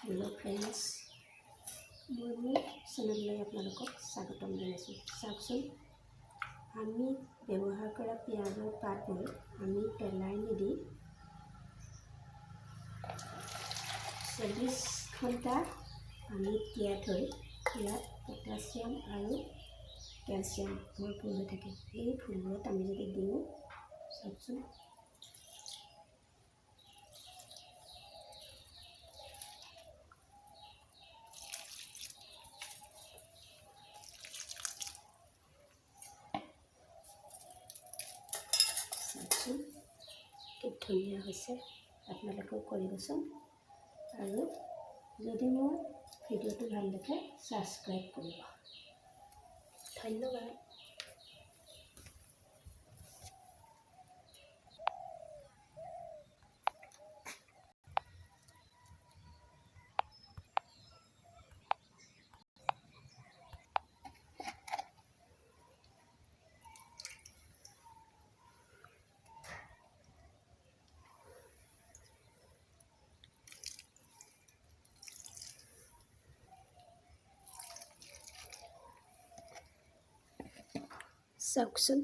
Hello friends, मैं মোৰ চেনেললৈ আপোনালোকক স্বাগতম জনাইছোঁ। চাওকচোন, আমি ব্যৱহাৰ কৰা পিঁয়াজৰ পাতবোৰ আমি পেলাই নিদি 24 ঘণ্টা পানীত তিয়াই থৈ ইয়াত পটাছিয়াম আৰু কেলছিয়াম ভৰপূৰ হৈ থাকে। এই ফুলবোৰত আমি যদি দিওঁ, চাওকচোন কি ধুনীয়া হৈছে। আপোনালোকেও কৰিবচোন, আৰু যদি মোৰ ভিডিঅ'টো ভাল লাগে ছাবস্ক্ৰাইব কৰিব। ধন্যবাদ। চাওকচোন।